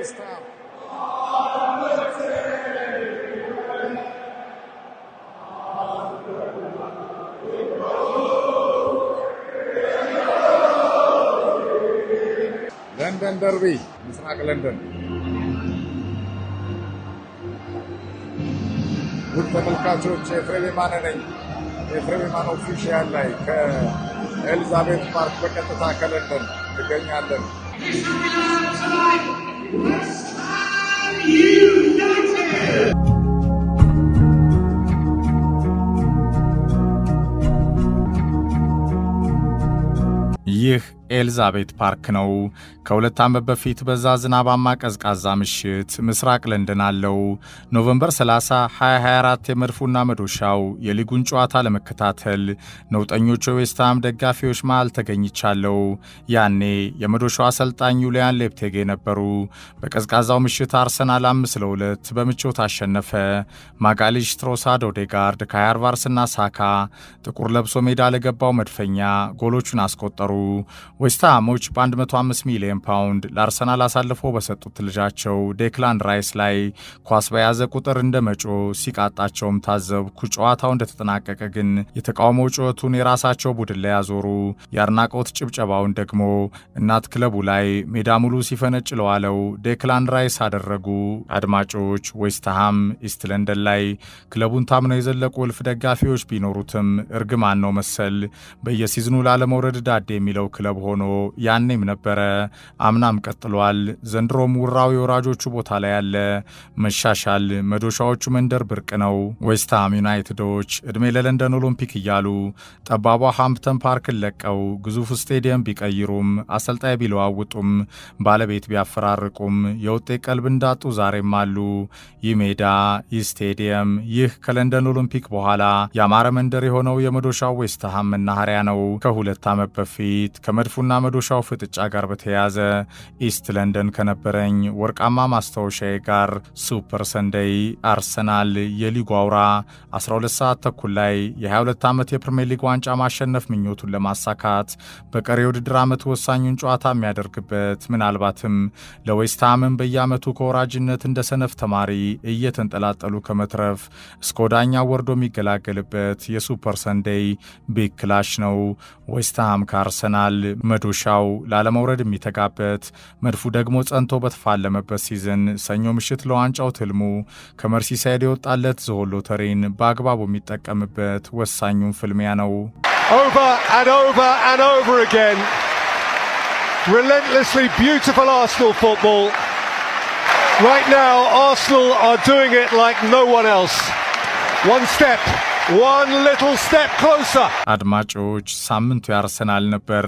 West Ham. London Derby, ምስራቅ ለንደን። ውድ ተመልካቾች ኤፍሬም የማነ ነኝ። ኤፍሬም የማነ ኦፊሻል ላይ ከኤልዛቤት ፓርክ በቀጥታ ከለንደን እንገኛለን። ይህ ኤልዛቤት ፓርክ ነው። ከሁለት ዓመት በፊት በዛ ዝናባማ ቀዝቃዛ ምሽት ምስራቅ ለንደን አለው ኖቬምበር 30 2024 የመድፉና መዶሻው የሊጉን ጨዋታ ለመከታተል ነውጠኞቹ የዌስትሃም ደጋፊዎች መሃል ተገኝቻለሁ። ያኔ የመዶሻው አሰልጣኝ ዩሊያን ሎፔቴጊ ነበሩ። በቀዝቃዛው ምሽት አርሰናል 5-2 በምቾት አሸነፈ። ማጋሊሽ፣ ትሮሳርድ፣ ኦዴጋርድ፣ ካይ ሃቨርትዝና ሳካ ጥቁር ለብሶ ሜዳ ለገባው መድፈኛ ጎሎቹን አስቆጠሩ። ዌስትሃሞች በ105 ሚሊዮን ፓውንድ ለአርሰናል አሳልፈው በሰጡት ልጃቸው ዴክላን ራይስ ላይ ኳስ በያዘ ቁጥር እንደ መጮ ሲቃጣቸውም ታዘብኩ። ጨዋታው እንደተጠናቀቀ ግን የተቃውሞ ጩኸቱን የራሳቸው ቡድን ላይ ያዞሩ። የአድናቆት ጭብጨባውን ደግሞ እናት ክለቡ ላይ ሜዳ ሙሉ ሲፈነጭ ለዋለው ዴክላን ራይስ አደረጉ። አድማጮች ዌስትሃም ኢስት ለንደን ላይ ክለቡን ታምነው የዘለቁ እልፍ ደጋፊዎች ቢኖሩትም እርግማን ነው መሰል በየሲዝኑ ላለመውረድ ዳዴ የሚለው ክለብ ሆኖ ያኔም ነበረ፣ አምናም ቀጥሏል። ዘንድሮም ውራው የወራጆቹ ቦታ ላይ ያለ መሻሻል መዶሻዎቹ መንደር ብርቅ ነው። ዌስትሃም ዩናይትዶች ዕድሜ ለለንደን ኦሎምፒክ እያሉ ጠባቧ ሃምፕተን ፓርክን ለቀው ግዙፍ ስቴዲየም ቢቀይሩም አሰልጣኝ ቢለዋውጡም ባለቤት ቢያፈራርቁም የውጤት ቀልብ እንዳጡ ዛሬም አሉ። ይህ ሜዳ፣ ይህ ስቴዲየም፣ ይህ ከለንደን ኦሎምፒክ በኋላ ያማረ መንደር የሆነው የመዶሻው ዌስትሃም መናኸሪያ ነው። ከሁለት ዓመት በፊት ከመድፉና መዶሻው ፍጥጫ ጋር በተያያዘ ኢስት ለንደን ከነበረኝ ወርቃማ ማስታወሻዬ ጋር ሱፐር ሰንደይ አርሰናል የሊጉ አውራ 12 ሰዓት ተኩል ላይ የ22 ዓመት የፕሪሚየር ሊግ ዋንጫ ማሸነፍ ምኞቱን ለማሳካት በቀሪ የውድድር ዓመት ወሳኙን ጨዋታ የሚያደርግበት ምናልባትም ለዌስትሃምም በየዓመቱ ከወራጅነት እንደ ሰነፍ ተማሪ እየተንጠላጠሉ ከመትረፍ እስከ ወዳኛው ወርዶ የሚገላገልበት የሱፐር ሰንደይ ቢግ ክላሽ ነው። ዌስትሃም ከአርሰናል መዶሻው ላለመውረድ የሚተጋበት መድፉ ደግሞ ጸንቶ በተፋለመበት ሲዝን ሰኞ ምሽት ለዋንጫው ትልሙ ከመርሲሳይድ የወጣለት ዝሆን ሎተሪን በአግባቡ የሚጠቀምበት ወሳኙን ፍልሚያ ነው። Over and over and over again. Relentlessly beautiful Arsenal football. Right now Arsenal are doing it like no one else. One little step closer. አድማጮች ሳምንቱ ያርሰናል ነበር።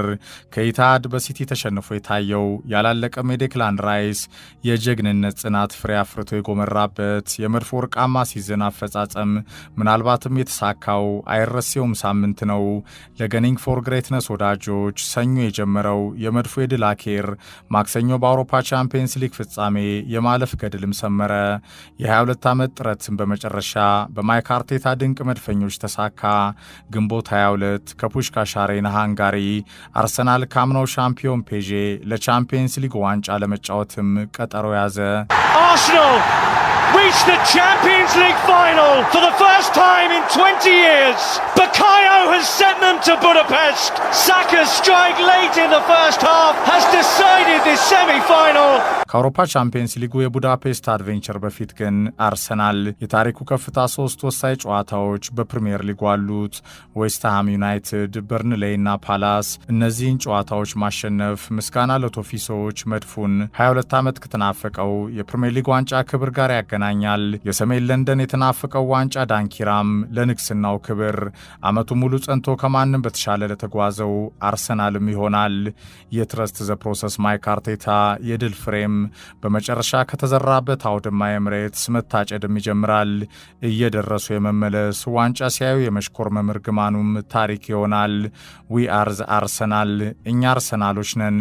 ከኢታድ በሲቲ ተሸንፎ የታየው ያላለቀም የዴክላን ራይስ የጀግንነት ጽናት ፍሬ አፍርቶ የጎመራበት የመድፎ ወርቃማ ሲዝን አፈጻጸም ምናልባትም የተሳካው አይረሴውም ሳምንት ነው። ለገኒንግ ፎር ግሬትነስ ወዳጆች ሰኞ የጀመረው የመድፎ የድል አኬር ማክሰኞ በአውሮፓ ቻምፒየንስ ሊግ ፍጻሜ የማለፍ ገድልም ሰመረ። የ22 ዓመት ጥረትን በመጨረሻ በማይክ አርቴታ ድንቅ መድፈኞች ተሳካ። ግንቦት 22 ከፑሽካሽ አሬና ሃንጋሪ አርሰናል ካምናው ሻምፒዮን ፔዤ ለቻምፒየንስ ሊግ ዋንጫ ለመጫወትም ቀጠሮ ያዘ። Arsenal reach the Champions League final for the first time in 20 years. Bukayo has sent them to Budapest. Saka's strike late in the first half has decided this semi-final. ከአውሮፓ ቻምፒየንስ ሊጉ የቡዳፔስት አድቬንቸር በፊት ግን አርሰናል የታሪኩ ከፍታ 3 ወሳኝ ጨዋታዎች በፕሪሚየር ሊጉ አሉት። ዌስትሃም ዩናይትድ፣ በርንሌይና ፓላስ። እነዚህን ጨዋታዎች ማሸነፍ ምስጋና ለቶፊሶች መድፉን 22 ዓመት ከተናፈቀው የፕሪሚየር ሊግ ዋንጫ ክብር ጋር ያገናኛል። የሰሜን ለንደን የተናፈቀው ዋንጫ ዳንኪራም ለንግስናው ክብር ዓመቱ ሙሉ ጸንቶ ከማንም በተሻለ ለተጓዘው አርሰናልም ይሆናል። የትረስት ዘ ፕሮሰስ ማይክ አርቴታ የድል ፍሬም በመጨረሻ ከተዘራበት አውድማ ኤምሬትስ መታጨድም ይጀምራል። እየደረሱ የመመለስ ዋንጫ ሲያዩ የመሽኮርመም እርግማኑም ታሪክ ይሆናል። ዊ አር ዘ አርሰናል፣ እኛ አርሰናሎች ነን።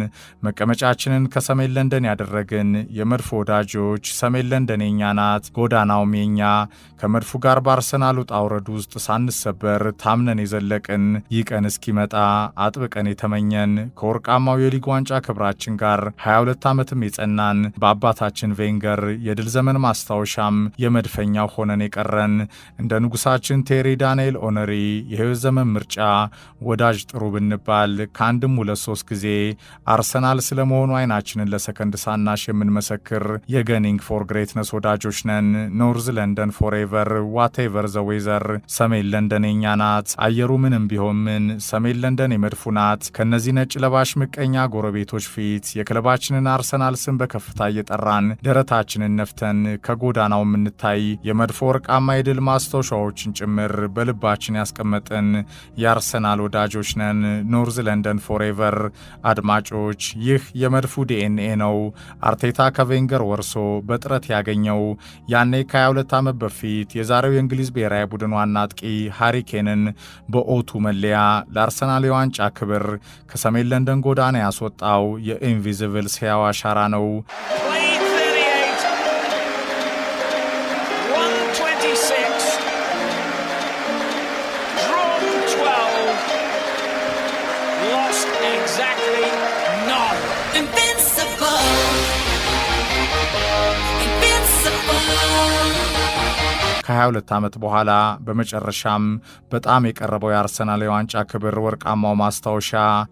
መቀመጫችንን ከሰሜን ለንደን ያደረግን የመድፎ ወዳጆች ሰሜን ለንደን የኛ ናት። ናት፣ ጎዳናውም የኛ። ከመድፉ ጋር በአርሰናል ውጣ ውረድ ውስጥ ሳንሰበር ታምነን የዘለቅን፣ ይህ ቀን እስኪመጣ አጥብቀን የተመኘን፣ ከወርቃማው የሊግ ዋንጫ ክብራችን ጋር 22 ዓመትም የጸናን፣ በአባታችን ቬንገር የድል ዘመን ማስታወሻም የመድፈኛው ሆነን የቀረን፣ እንደ ንጉሳችን ቴሪ ዳንኤል ኦነሪ የህይወት ዘመን ምርጫ ወዳጅ ጥሩ ብንባል ከአንድም 2-3 ጊዜ አርሰናል ስለመሆኑ አይናችንን ለሰከንድ ሳናሽ የምንመሰክር የገኒንግ ፎር ግሬትነስ ወዳጆች ነን። ኖርዝ ለንደን ፎሬቨር ዋቴቨር ዘ ዌዘር። ሰሜን ለንደን የኛ ናት፣ አየሩ ምንም ቢሆን ምን፣ ሰሜን ለንደን የመድፉ ናት። ከነዚህ ነጭ ለባሽ ምቀኛ ጎረቤቶች ፊት የክለባችንን አርሰናል ስም በከፍታ እየጠራን ደረታችንን ነፍተን ከጎዳናው የምንታይ የመድፎ ወርቃማ የድል ማስታወሻዎችን ጭምር በልባችን ያስቀመጥን የአርሰናል ወዳጆች ነን። ኖርዝ ለንደን ፎሬቨር። አድማጮች፣ ይህ የመድፉ ዲኤንኤ ነው። አርቴታ ከቬንገር ወርሶ በጥረት ያገኘው ያኔ ከ22 ዓመት በፊት የዛሬው የእንግሊዝ ብሔራዊ ቡድን ዋና አጥቂ ሃሪኬንን በኦቱ መለያ ለአርሰናል የዋንጫ ክብር ከሰሜን ለንደን ጎዳና ያስወጣው የኢንቪዚብልስ ሕያው አሻራ ነው። ከ22 ዓመት በኋላ በመጨረሻም በጣም የቀረበው የአርሰናል የዋንጫ ክብር ወርቃማው ማስታወሻ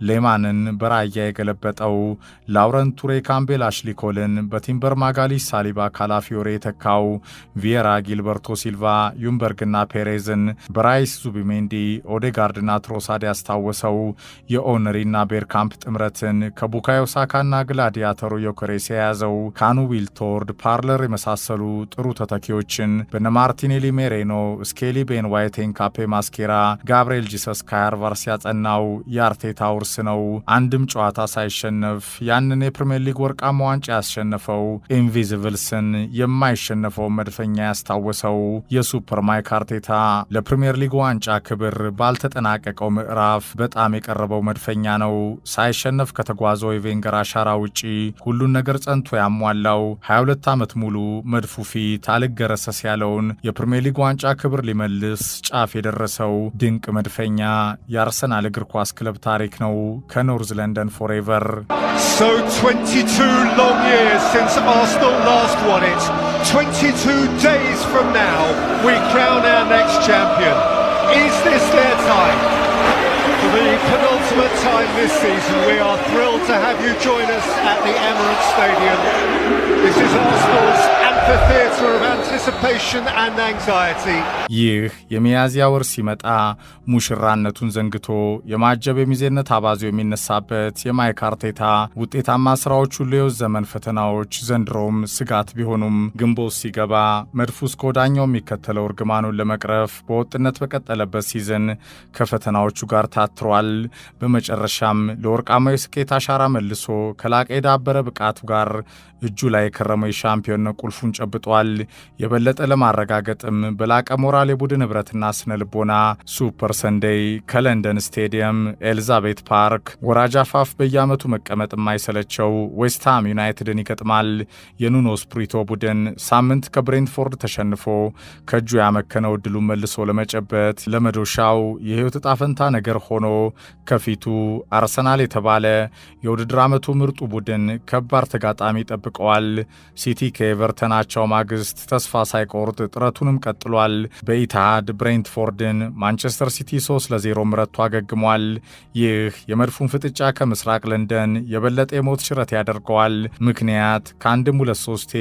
ሌማንን በራያ የገለበጠው ላውረንት ቱሬ ካምቤል አሽሊ ኮልን በቲምበር ማጋሊሽ ሳሊባ ካላፊዮሬ የተካው ቪየራ ጊልበርቶ ሲልቫ ዩምበርግና ፔሬዝን በራይስ ዙቢሜንዲ ኦዴጋርድና ትሮሳድ ያስታወሰው የኦነሪና ቤርካምፕ ጥምረትን ከቡካዮ ሳካና ግላዲያተሩ ዮከሬስ የያዘው ካኑ ዊልቶርድ ፓርለር የመሳሰሉ ጥሩ ተተኪዎችን በነማርቲ ኔሊ ሜሬኖ፣ ስኬሊ ቤን ዋይቴን፣ ካፔ ማስኬራ፣ ጋብርኤል ጂሰስ ካያርቫርስ ያጸናው የአርቴታ ውርስ ነው። አንድም ጨዋታ ሳይሸነፍ ያንን የፕሪሚየር ሊግ ወርቃማ ዋንጫ ያስሸነፈው ኢንቪዚብልስን የማይሸነፈው መድፈኛ ያስታወሰው የሱፐር ማይክ አርቴታ ለፕሪሚየር ሊግ ዋንጫ ክብር ባልተጠናቀቀው ምዕራፍ በጣም የቀረበው መድፈኛ ነው። ሳይሸነፍ ከተጓዘው የቬንገር አሻራ ውጪ ሁሉን ነገር ጸንቶ ያሟላው 22 ዓመት ሙሉ መድፉ ፊት አልገረሰስ ያለውን የፕሪሚየር ሊግ ዋንጫ ክብር ሊመልስ ጫፍ የደረሰው ድንቅ መድፈኛ የአርሰናል እግር ኳስ ክለብ ታሪክ ነው። ከኖርዝ ለንደን ፎሬቨር። So 22 long years since Arsenal last won it. 22 days from now we crown our next champion. Is this their time? For the penultimate time this season, we are thrilled to have you join us at the Emirates Stadium. This is Arsenal's amphitheatre of anticipation and anxiety. ይህ የሚያዝያ ወር ሲመጣ ሙሽራነቱን ዘንግቶ የማጀብ የሚዜነት አባዜው የሚነሳበት የማይክ አርቴታ ውጤታማ ስራዎች ሁሉ የውስጥ ዘመን ፈተናዎች ዘንድሮም ስጋት ቢሆኑም ግንቦት ሲገባ መድፉ እስከ ወዳኛው የሚከተለው እርግማኑን ለመቅረፍ በወጥነት በቀጠለበት ሲዝን ከፈተናዎቹ ጋር ታትሯል። በመጨረሻም ለወርቃማው የስኬት አሻራ መልሶ ከላቀ የዳበረ ብቃቱ ጋር እጁ ላይ የከረመው የሻምፒዮንነት ቁልፉን ጨብጧል። የበለጠ ለማረጋገጥም በላቀ ሞራል የቡድን ህብረትና ስነ ልቦና ሱፐር ሰንዴይ ከለንደን ስቴዲየም ኤልዛቤት ፓርክ ወራጅ አፋፍ በየዓመቱ መቀመጥ የማይሰለቸው ዌስትሃም ዩናይትድን ይገጥማል። የኑኖ ስፕሪቶ ቡድን ሳምንት ከብሬንትፎርድ ተሸንፎ ከእጁ ያመከነው ዕድሉን መልሶ ለመጨበት ለመዶሻው የህይወት ዕጣ ፈንታ ነገር ሆኖ ከፊቱ አርሰናል የተባለ የውድድር ዓመቱ ምርጡ ቡድን ከባድ ተጋጣሚ ጠብቀዋል። ሲቲ ከኤቨርተናቸው ማግስት ተስፋ ሳይቆርጥ ጥረቱንም ቀጥሏል። በኢትሃድ ብሬንትፎርድን ማንቸስተር ሲቲ 3-0 ምረቱ አገግሟል። ይህ የመድፉን ፍጥጫ ከምስራቅ ለንደን የበለጠ የሞት ሽረት ያደርገዋል። ምክንያት ከአንድም 2-3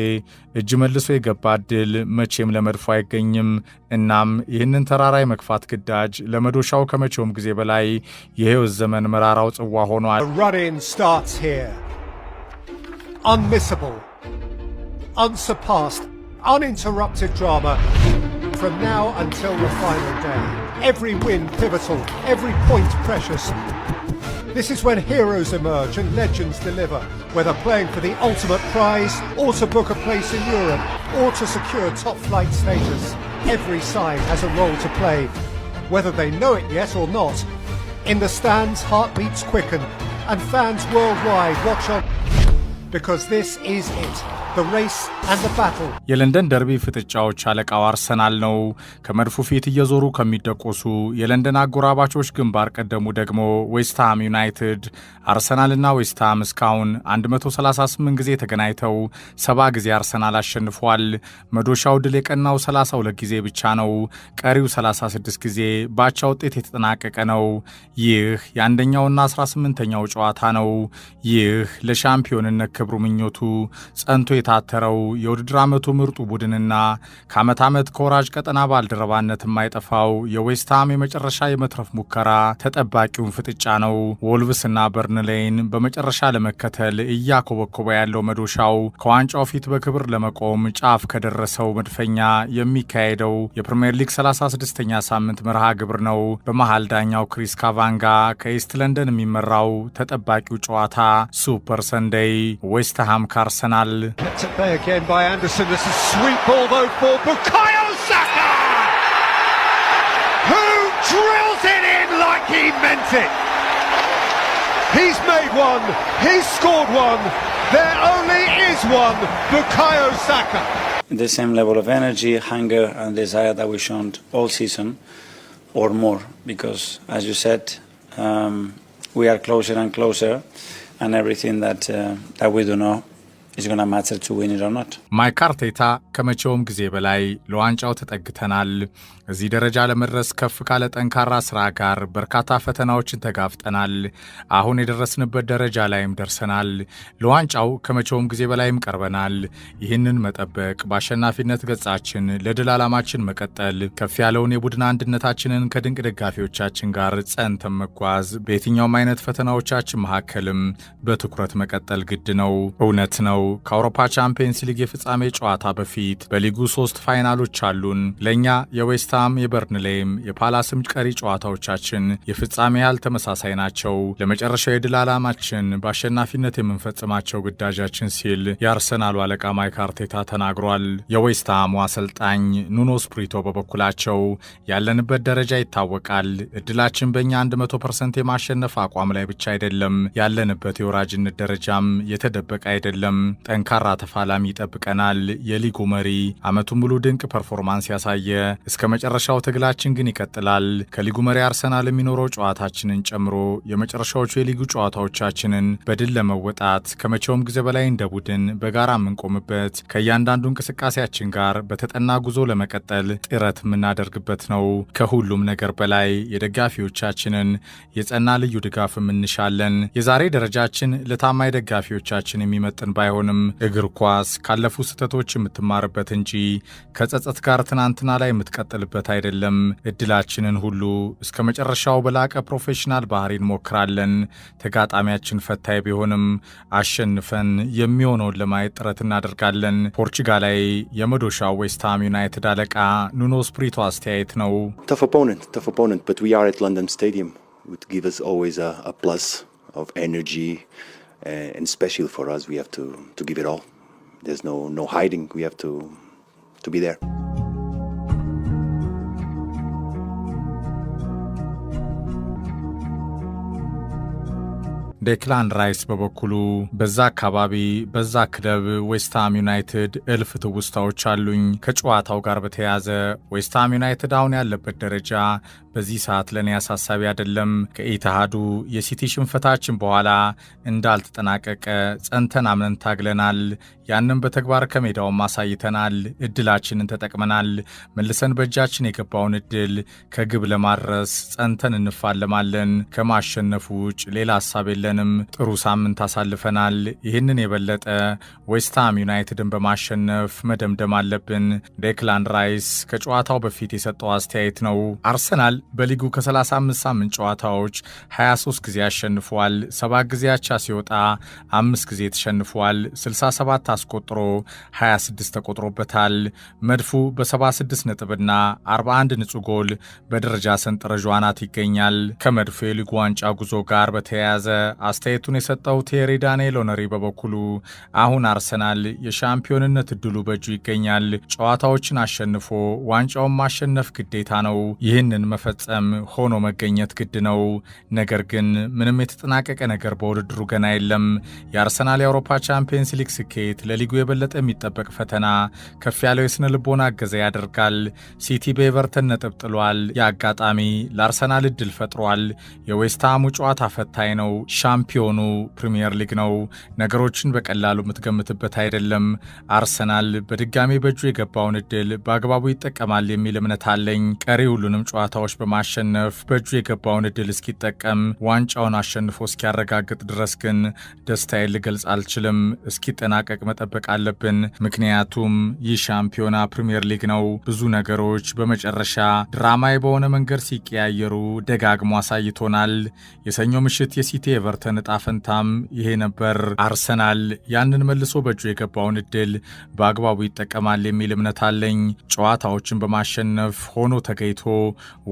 እጅ መልሶ የገባ ድል መቼም ለመድፉ አይገኝም። እናም ይህንን ተራራ የመግፋት ግዳጅ ለመዶሻው ከመቼውም ጊዜ በላይ የህይወት ዘመን መራራው ጽዋ ሆኗል። Unmissable, unsurpassed, uninterrupted drama from now until the final day. Every win pivotal, every point precious. This is when heroes emerge and legends deliver, whether playing for the ultimate prize or to book a place in Europe or to secure top flight status. Every side has a role to play, whether they know it yet or not. In the stands, heartbeats quicken and fans worldwide watch on. because this is it. The race and the battle. የለንደን ደርቢ ፍጥጫዎች አለቃው አርሰናል ነው። ከመድፉ ፊት እየዞሩ ከሚደቆሱ የለንደን አጎራባቾች ግንባር ቀደሙ ደግሞ ዌስትሃም ዩናይትድ። አርሰናልና ዌስትሃም እስካሁን 138 ጊዜ ተገናኝተው 70 ጊዜ አርሰናል አሸንፏል። መዶሻው ድል የቀናው 32 ጊዜ ብቻ ነው። ቀሪው 36 ጊዜ ባቻ ውጤት የተጠናቀቀ ነው። ይህ የአንደኛውና 18ኛው ጨዋታ ነው። ይህ ለሻምፒዮንነት ክብሩ ምኞቱ ጸንቶ የታተረው የውድድር ዓመቱ ምርጡ ቡድንና ከዓመት ዓመት ከወራጅ ቀጠና ባልደረባነት የማይጠፋው የዌስትሃም የመጨረሻ የመትረፍ ሙከራ ተጠባቂውን ፍጥጫ ነው። ወልቭስና በርንሌይን በመጨረሻ ለመከተል እያኮበኮበ ያለው መዶሻው ከዋንጫው ፊት በክብር ለመቆም ጫፍ ከደረሰው መድፈኛ የሚካሄደው የፕሪምየር ሊግ 36ኛ ሳምንት መርሃ ግብር ነው። በመሃል ዳኛው ክሪስ ካቫንጋ ከኢስት ለንደን የሚመራው ተጠባቂው ጨዋታ ሱፐር ሰንደይ ዌስትሃም ከአርሰናል። Kept at bay again by Anderson. This is a sweet ball though for Bukayo Saka, who drills it in like he meant it. He's made one, he's scored one, there only is one, Bukayo Saka. The same level of energy, hunger and desire that we shown all season or more, because as you said, we are closer and closer and everything that we do know is going to matter to win it or not. ማይክ አርቴታ ከመቼውም ጊዜ በላይ ለዋንጫው ተጠግተናል። እዚህ ደረጃ ለመድረስ ከፍ ካለ ጠንካራ ስራ ጋር በርካታ ፈተናዎችን ተጋፍጠናል። አሁን የደረስንበት ደረጃ ላይም ደርሰናል። ለዋንጫው ከመቼውም ጊዜ በላይም ቀርበናል። ይህንን መጠበቅ፣ በአሸናፊነት ገጻችን ለድል ዓላማችን መቀጠል፣ ከፍ ያለውን የቡድን አንድነታችንን ከድንቅ ደጋፊዎቻችን ጋር ጸንተን መጓዝ፣ በየትኛውም አይነት ፈተናዎቻችን መካከልም በትኩረት መቀጠል ግድ ነው። እውነት ነው። ከአውሮፓ ቻምፒየንስ ሊግ የፍጻሜ ጨዋታ በፊት በሊጉ 3 ፋይናሎች አሉን። ለእኛ የዌስትሃም የበርንሌይም የፓላስም ቀሪ ጨዋታዎቻችን የፍጻሜ ያህል ተመሳሳይ ናቸው። ለመጨረሻው የድል ዓላማችን በአሸናፊነት የምንፈጽማቸው ግዳጃችን ሲል የአርሰናሉ አለቃ ማይክ አርቴታ ተናግሯል። የዌስትሃሙ አሰልጣኝ ኑኖ ስፕሪቶ በበኩላቸው ያለንበት ደረጃ ይታወቃል። እድላችን በእኛ 100% የማሸነፍ አቋም ላይ ብቻ አይደለም። ያለንበት የወራጅነት ደረጃም የተደበቀ አይደለም። ጠንካራ ተፋላሚ ይጠብቀናል። የሊጉ መሪ ዓመቱን ሙሉ ድንቅ ፐርፎርማንስ ያሳየ፣ እስከ መጨረሻው ትግላችን ግን ይቀጥላል። ከሊጉ መሪ አርሰናል የሚኖረው ጨዋታችንን ጨምሮ የመጨረሻዎቹ የሊጉ ጨዋታዎቻችንን በድል ለመወጣት ከመቼውም ጊዜ በላይ እንደ ቡድን በጋራ የምንቆምበት፣ ከእያንዳንዱ እንቅስቃሴያችን ጋር በተጠና ጉዞ ለመቀጠል ጥረት የምናደርግበት ነው። ከሁሉም ነገር በላይ የደጋፊዎቻችንን የጸና ልዩ ድጋፍ እንሻለን። የዛሬ ደረጃችን ለታማኝ ደጋፊዎቻችን የሚመጥን ባይሆንም እግር ኳስ ካለፉ ስህተቶች የምትማርበት እንጂ ከጸጸት ጋር ትናንትና ላይ የምትቀጥልበት አይደለም። እድላችንን ሁሉ እስከ መጨረሻው በላቀ ፕሮፌሽናል ባህሪ እንሞክራለን። ተጋጣሚያችን ፈታኝ ቢሆንም አሸንፈን የሚሆነውን ለማየት ጥረት እናደርጋለን። ፖርቹጋላዊ የመዶሻው ዌስትሃም ዩናይትድ አለቃ ኑኖ ስፕሪቶ አስተያየት ነው። Tough opponent, but we are at London Stadium. It would give us always a plus of energy. And especially for us, we have to give it all. There's no hiding. We have to be there. ዴክላን ራይስ በበኩሉ በዛ አካባቢ በዛ ክለብ ዌስትሃም ዩናይትድ እልፍ ትውስታዎች አሉኝ። ከጨዋታው ጋር በተያያዘ ዌስትሃም ዩናይትድ አሁን ያለበት ደረጃ በዚህ ሰዓት ለኔ አሳሳቢ አይደለም። ከኢትሃዱ የሲቲ ሽንፈታችን በኋላ እንዳልተጠናቀቀ ጸንተን አምነን ታግለናል። ያንን በተግባር ከሜዳውም አሳይተናል። እድላችንን ተጠቅመናል። መልሰን በእጃችን የገባውን እድል ከግብ ለማድረስ ጸንተን እንፋለማለን። ከማሸነፉ ውጭ ሌላ ሐሳብ የለንም። ጥሩ ሳምንት አሳልፈናል። ይህንን የበለጠ ዌስትሃም ዩናይትድን በማሸነፍ መደምደም አለብን። ዴክላን ራይስ ከጨዋታው በፊት የሰጠው አስተያየት ነው። አርሰናል በሊጉ ከ35 ሳምንት ጨዋታዎች 23 ጊዜ አሸንፏል። 7 ጊዜ አቻ ሲወጣ 5 ጊዜ ተሸንፏል። 67 አስቆጥሮ 26 ተቆጥሮበታል። መድፉ በ76 ነጥብና 41 ንጹህ ጎል በደረጃ ሰንጠረዡ አናት ይገኛል። ከመድፉ የሊጉ ዋንጫ ጉዞ ጋር በተያያዘ አስተያየቱን የሰጠው ቴሪ ዳንኤል ኦነሪ በበኩሉ አሁን አርሰናል የሻምፒዮንነት እድሉ በእጁ ይገኛል። ጨዋታዎችን አሸንፎ ዋንጫውን ማሸነፍ ግዴታ ነው። ይህንን መፈጸም ሆኖ መገኘት ግድ ነው። ነገር ግን ምንም የተጠናቀቀ ነገር በውድድሩ ገና የለም። የአርሰናል የአውሮፓ ቻምፒየንስ ሊግ ስኬት ለሊጉ የበለጠ የሚጠበቅ ፈተና፣ ከፍ ያለው የስነ ልቦና እገዛ ያደርጋል። ሲቲ በኤቨርተን ነጥብ ጥሏል። የአጋጣሚ ለአርሰናል እድል ፈጥሯል። የዌስትሃሙ ጨዋታ ፈታኝ ነው። ሻምፒዮኑ ፕሪሚየር ሊግ ነው። ነገሮችን በቀላሉ የምትገምትበት አይደለም። አርሰናል በድጋሚ በእጁ የገባውን እድል በአግባቡ ይጠቀማል የሚል እምነት አለኝ። ቀሪ ሁሉንም ጨዋታዎች በማሸነፍ በእጁ የገባውን እድል እስኪጠቀም ዋንጫውን አሸንፎ እስኪያረጋግጥ ድረስ ግን ደስታዬን ልገልጽ አልችልም። እስኪጠናቀቅ መጠበቅ አለብን። ምክንያቱም ይህ ሻምፒዮና ፕሪሚየር ሊግ ነው። ብዙ ነገሮች በመጨረሻ ድራማዊ በሆነ መንገድ ሲቀያየሩ ደጋግሞ አሳይቶናል። የሰኞ ምሽት የሲቲ ኤቨርተን ዕጣ ፈንታም ይሄ ነበር። አርሰናል ያንን መልሶ በእጁ የገባውን እድል በአግባቡ ይጠቀማል የሚል እምነት አለኝ። ጨዋታዎችን በማሸነፍ ሆኖ ተገይቶ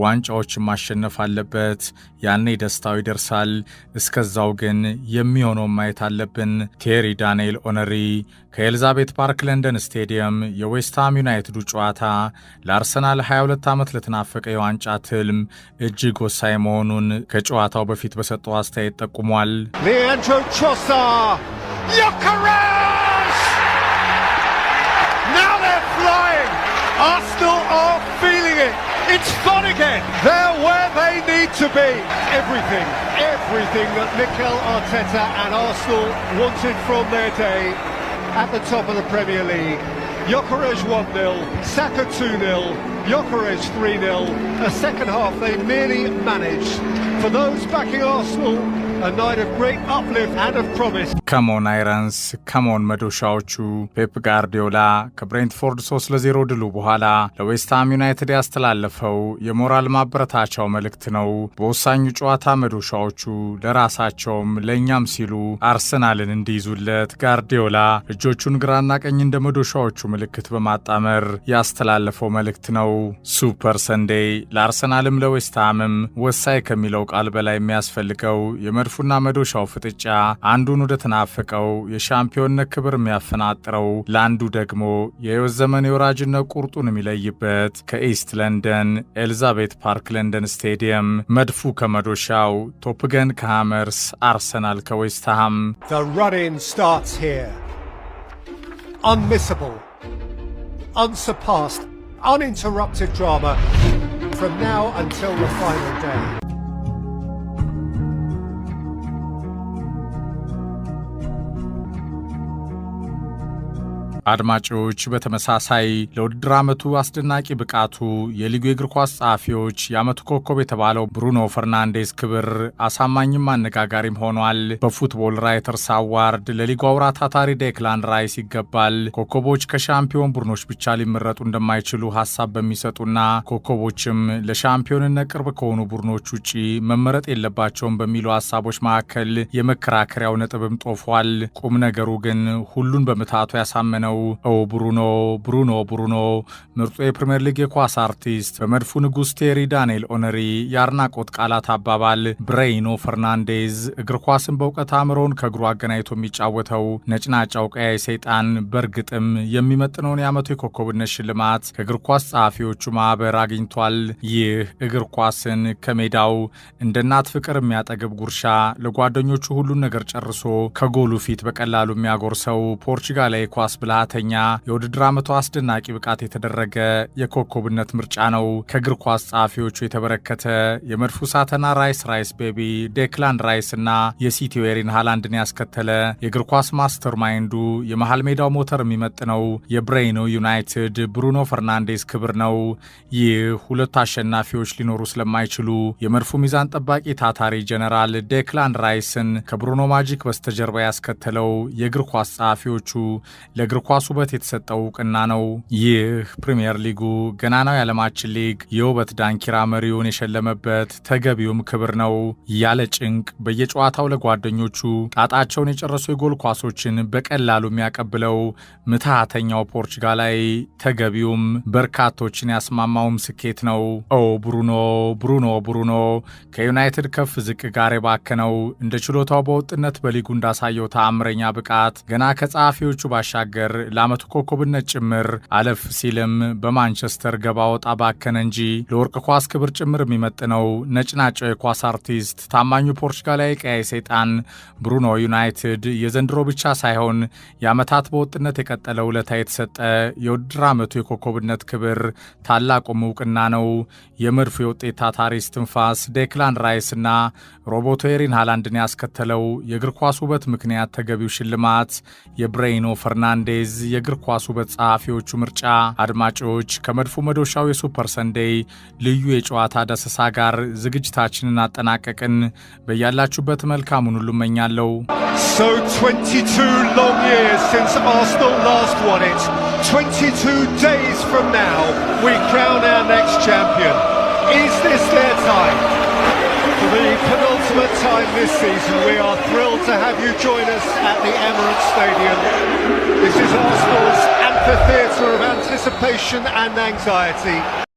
ዋንጫዎችን ማሸነፍ አለበት። ያኔ ደስታው ይደርሳል። እስከዛው ግን የሚሆነው ማየት አለብን። ቴሪ ዳንኤል ኦነሪ ከኤልዛቤት ፓርክ ለንደን ስቴዲየም የዌስትሃም ዩናይትዱ ጨዋታ ለአርሰናል 22 ዓመት ለተናፈቀ የዋንጫ ትልም እጅግ ወሳኝ መሆኑን ከጨዋታው በፊት በሰጠው አስተያየት ጠቁሟል። Leandro Trossard, Gyökeres! Now they're flying. Arsenal are feeling it. It's fun again. They're where they need to be. Everything that Mikel Arteta and Arsenal wanted from their day at the top of the Premier League. Gyökeres 1-0, Saka 2-0, Gyökeres 3-0. A second half they merely managed. For those backing Arsenal, a night of great uplift and of promise. ከሞን አይረንስ ከሞን መዶሻዎቹ ፔፕ ጋርዲዮላ ከብሬንትፎርድ 3-0 ድሉ በኋላ ለዌስትሃም ዩናይትድ ያስተላለፈው የሞራል ማበረታቻው መልእክት ነው። በወሳኙ ጨዋታ መዶሻዎቹ ለራሳቸውም ለእኛም ሲሉ አርሰናልን እንዲይዙለት ጋርዲዮላ እጆቹን ግራና ቀኝ እንደ መዶሻዎቹ ምልክት በማጣመር ያስተላለፈው መልእክት ነው። ሱፐር ሰንዴይ ለአርሰናልም ለዌስትሃምም ወሳኝ ከሚለው ቃል በላይ የሚያስፈልገው የመድፉና መዶሻው ፍጥጫ አንዱን ወደ ተናፈቀው የሻምፒዮንነት ክብር የሚያፈናጥረው፣ ለአንዱ ደግሞ የህይወት ዘመን የወራጅነት ቁርጡን የሚለይበት ከኢስት ለንደን ኤልዛቤት ፓርክ ለንደን ስቴዲየም መድፉ ከመዶሻው፣ ቶፕገን ከሃመርስ፣ አርሰናል ከዌስትሃም። The run-in starts here. Unmissable, unsurpassed, uninterrupted drama from now until the final day. አድማጮች በተመሳሳይ ለውድድር ዓመቱ አስደናቂ ብቃቱ የሊጉ የእግር ኳስ ጸሐፊዎች የዓመቱ ኮከብ የተባለው ብሩኖ ፈርናንዴዝ ክብር አሳማኝም አነጋጋሪም ሆኗል። በፉትቦል ራይተርስ አዋርድ ለሊጉ አውራ ታታሪ ዴክላን ራይስ ይገባል። ኮከቦች ከሻምፒዮን ቡድኖች ብቻ ሊመረጡ እንደማይችሉ ሐሳብ በሚሰጡና ኮከቦችም ለሻምፒዮንነት ቅርብ ከሆኑ ቡድኖች ውጪ መመረጥ የለባቸውም በሚሉ ሐሳቦች መካከል የመከራከሪያው ነጥብም ጦፏል። ቁም ነገሩ ግን ሁሉን በምታቱ ያሳመነው ብሩኖ ምርጡ የፕሪሚየር ሊግ የኳስ አርቲስት፣ በመድፉ ንጉሥ ቴሪ ዳንኤል ኦነሪ የአድናቆት ቃላት አባባል ብሬይኖ ፈርናንዴዝ እግር ኳስን በእውቀት አእምሮን ከእግሩ አገናኝቶ የሚጫወተው ነጭናጫው ቀያይ ሰይጣን በእርግጥም የሚመጥነውን የዓመቱ የኮከብነት ሽልማት ከእግር ኳስ ጸሐፊዎቹ ማኅበር አግኝቷል። ይህ እግር ኳስን ከሜዳው እንደ እናት ፍቅር የሚያጠግብ ጉርሻ ለጓደኞቹ ሁሉን ነገር ጨርሶ ከጎሉ ፊት በቀላሉ የሚያጎርሰው ፖርቹጋላዊ ኳስ ብልሃተኛ የውድድር ዓመቱ አስደናቂ ብቃት የተደረገ የኮከብነት ምርጫ ነው። ከእግር ኳስ ጸሐፊዎቹ የተበረከተ የመድፉ ሳተና ራይስ ቤቢ ዴክላን ራይስ እና የሲቲው ኤሪን ሃላንድን ያስከተለ የእግር ኳስ ማስተር ማይንዱ የመሃል ሜዳው ሞተር የሚመጥነው የብሬይኖ ዩናይትድ ብሩኖ ፈርናንዴዝ ክብር ነው። ይህ ሁለቱ አሸናፊዎች ሊኖሩ ስለማይችሉ የመድፉ ሚዛን ጠባቂ ታታሪ ጀነራል ዴክላን ራይስን ከብሩኖ ማጂክ በስተጀርባ ያስከተለው የእግር ኳስ ጸሐፊዎቹ ለእግር ኳስ ውበት የተሰጠው እውቅና ነው። ይህ ፕሪሚየር ሊጉ ገናናው የዓለማችን ሊግ የውበት ዳንኪራ መሪውን የሸለመበት ተገቢውም ክብር ነው። ያለ ጭንቅ በየጨዋታው ለጓደኞቹ ጣጣቸውን የጨረሱ የጎል ኳሶችን በቀላሉ የሚያቀብለው ምትሃተኛው ፖርቹጋላዊ ተገቢውም በርካቶችን ያስማማውም ስኬት ነው። ብሩኖ ከዩናይትድ ከፍ ዝቅ ጋር የባከነው እንደ ችሎታው በወጥነት በሊጉ እንዳሳየው ተአምረኛ ብቃት ገና ከጸሐፊዎቹ ባሻገር ለዓመቱ ኮከብነት ጭምር አለፍ ሲልም በማንቸስተር ገባ ወጣ ባከነ እንጂ ለወርቅ ኳስ ክብር ጭምር የሚመጥነው ነጭናጫው የኳስ አርቲስት ታማኙ ፖርቹጋላዊ ቀያይ ሰይጣን ብሩኖ ዩናይትድ የዘንድሮ ብቻ ሳይሆን የዓመታት በወጥነት የቀጠለ ውለታ የተሰጠ የውድድር ዓመቱ የኮከብነት ክብር ታላቁም እውቅና ነው። የመድፉ የውጤት ታታሪ እስትንፋስ ዴክላን ራይስና ሮቦቶ ኤሪን ሃላንድን ያስከተለው የእግር ኳስ ውበት ምክንያት ተገቢው ሽልማት የብሬይኖ ፈርናንዴዝ የእግር ኳስ ውበት ጸሐፊዎቹ ምርጫ። አድማጮች ከመድፉ መዶሻው የሱፐር ሰንዴይ ልዩ የጨዋታ ደሰሳ ጋር ዝግጅታችንን አጠናቀቅን። በያላችሁበት መልካሙን ሁሉ እመኛለሁ። So 22 long years since Arsenal last won it. 22 days from now, we crown our next champion. Is this their time? For the penultimate time this season, we are thrilled to have you join us at the Emirates Stadium. This is Arsenal's amphitheatre of anticipation and anxiety.